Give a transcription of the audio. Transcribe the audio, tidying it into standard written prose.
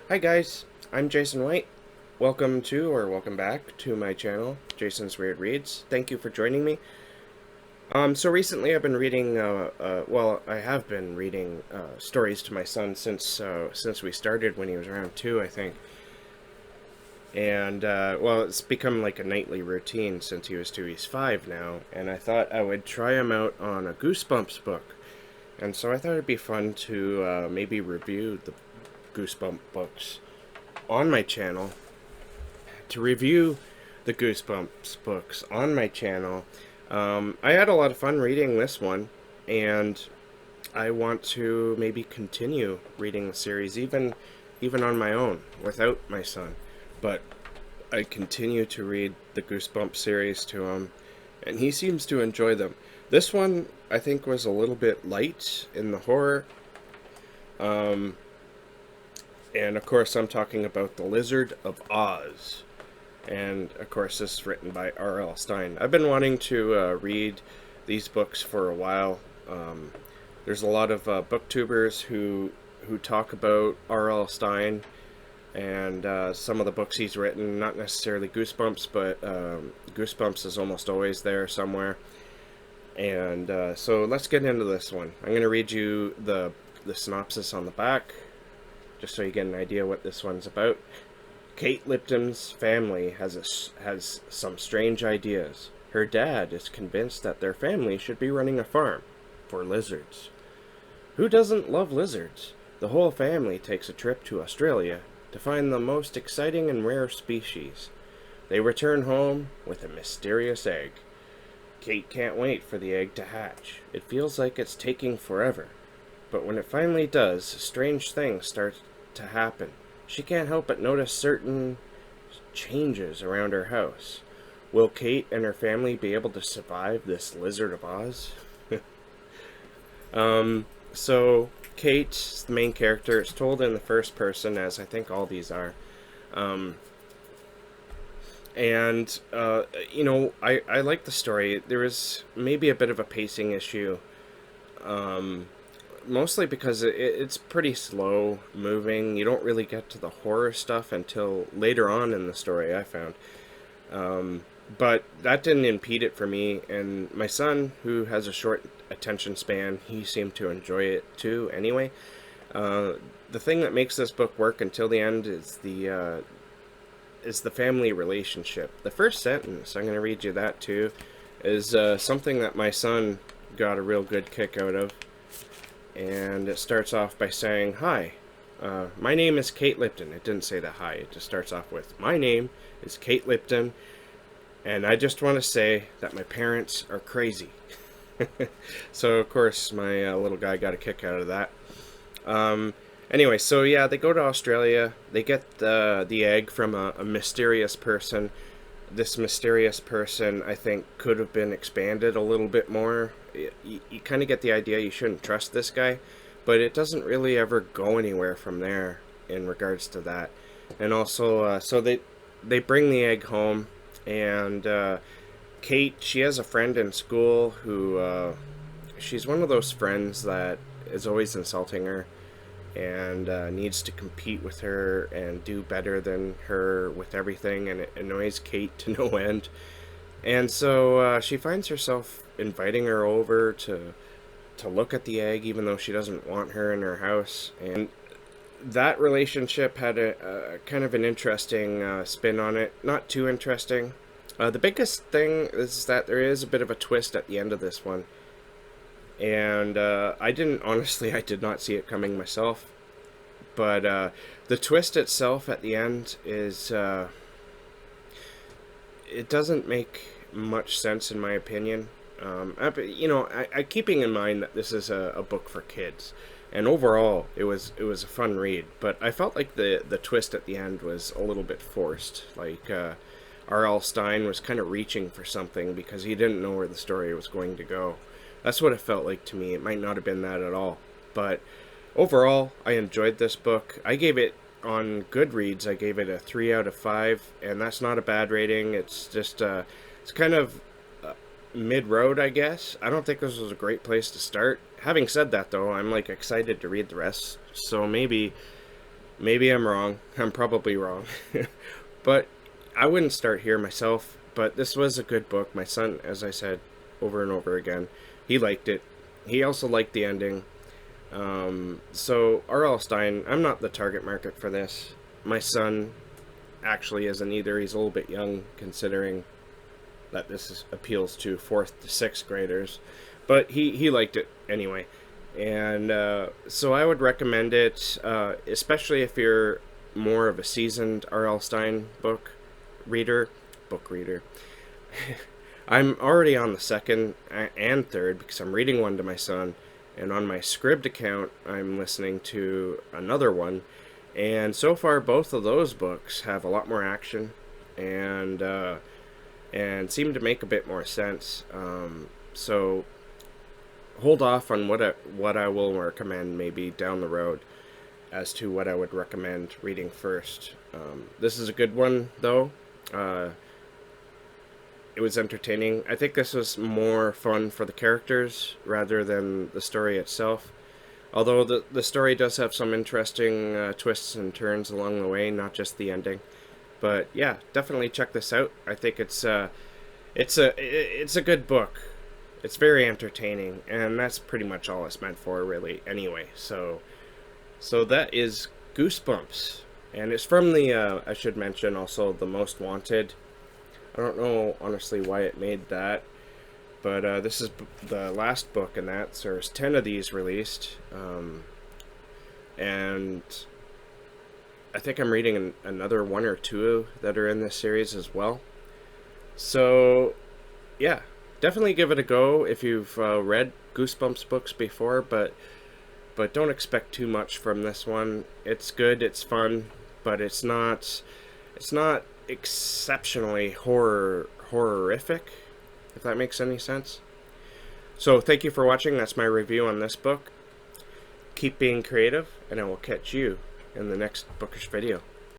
Hi guys, I'm Jason White. Welcome back to my channel, Jason's Weird Reads. Thank you for joining me. So recently I've been reading, I have been reading stories to my son since we started when he was around 2, I think. And, it's become like a nightly routine since he was 2. He's 5 now, and I thought I would try him out on a Goosebumps book. And so I thought it'd be fun to maybe review the Goosebump books on my channel. To review the Goosebumps books on my channel. I had a lot of fun reading this one, and I want to maybe continue reading the series even on my own without my son. But I continue to read the Goosebumps series to him, and he seems to enjoy them. This one I think was a little bit light in the horror. And of course I'm talking about The Lizard of Oz. And of course this is written by R.L. Stine. I've been wanting to read these books for a while. There's a lot of booktubers who talk about R.L. Stine and some of the books he's written. Not necessarily Goosebumps, but Goosebumps is almost always there somewhere. And so let's get into this one. I'm going to read you the synopsis on the back, just so you get an idea what this one's about. Kate Lipton's family has some strange ideas. Her dad is convinced that their family should be running a farm for lizards. Who doesn't love lizards? The whole family takes a trip to Australia to find the most exciting and rare species. They return home with a mysterious egg. Kate can't wait for the egg to hatch. It feels like it's taking forever. But when it finally does, strange things start to happen. She can't help but notice certain changes around her house. Will Kate and her family be able to survive this Lizard of Oz? So Kate, the main character, is told in the first person, as I think all these are. I like the story. There is maybe a bit of a pacing issue. Mostly because it's pretty slow moving. You don't really get to the horror stuff until later on in the story, I found. But that didn't impede it for me, and my son, who has a short attention span, he seemed to enjoy it too anyway. The thing that makes this book work until the end is the family relationship. The first sentence, I'm going to read you that too, is something that my son got a real good kick out of. And it starts off by saying, "Hi, my name is Kate Lipton." It didn't say the hi, it just starts off with, "My name is Kate Lipton, and I just want to say that my parents are crazy." So, of course, my little guy got a kick out of that. Anyway, so yeah, they go to Australia. They get the egg from a mysterious person. This mysterious person, I think, could have been expanded a little bit more. You kind of get the idea you shouldn't trust this guy, but it doesn't really ever go anywhere from there in regards to that. And also, so they bring the egg home, and Kate, she has a friend in school who, she's one of those friends that is always insulting her and needs to compete with her and do better than her with everything, and it annoys Kate to no end. And so she finds herself inviting her over to look at the egg, even though she doesn't want her in her house. And that relationship had a kind of an interesting spin on it. Not too interesting. The biggest thing is that there is a bit of a twist at the end of this one. And I did not see it coming myself. But the twist itself at the end is, it doesn't make much sense in my opinion. Keeping in mind that this is a book for kids, and overall it was a fun read. But I felt like the twist at the end was a little bit forced. Like R.L. Stine was kind of reaching for something because he didn't know where the story was going to go. That's what it felt like to me. It might not have been that at all, but overall, I enjoyed this book. I gave it, on Goodreads, I gave it a 3 out of 5, and that's not a bad rating. It's just, it's kind of mid-road, I guess. I don't think this was a great place to start. Having said that, though, I'm, like, excited to read the rest, so maybe Maybe I'm wrong. I'm probably wrong. But I wouldn't start here myself. But this was a good book. My son, as I said over and over again, he liked it. He also liked the ending. So R.L. Stein, I'm not the target market for this. My son actually isn't either. He's a little bit young considering that appeals to 4th to 6th graders. But he liked it anyway. And so I would recommend it, especially if you're more of a seasoned R.L. Stein book reader. I'm already on the second and third because I'm reading one to my son, and on my Scribd account I'm listening to another one, and so far both of those books have a lot more action and seem to make a bit more sense. So hold off on what I will recommend maybe down the road as to what I would recommend reading first. This is a good one though. It was entertaining. I think this was more fun for the characters rather than the story itself. Although the story does have some interesting twists and turns along the way, not just the ending. But yeah, definitely check this out. I think it's a good book. It's very entertaining, and that's pretty much all it's meant for, really. Anyway, so that is Goosebumps, and it's from the I should mention also the Most Wanted. I don't know honestly why it made that, but this is the last book in that. So there's 10 of these released, and I think I'm reading another one or two that are in this series as well. So yeah, definitely give it a go if you've read Goosebumps books before, but don't expect too much from this one. It's good, it's fun, but it's not exceptionally horrific, if that makes any sense. So thank you for watching. That's my review on this book. Keep being creative, and I will catch you in the next bookish video.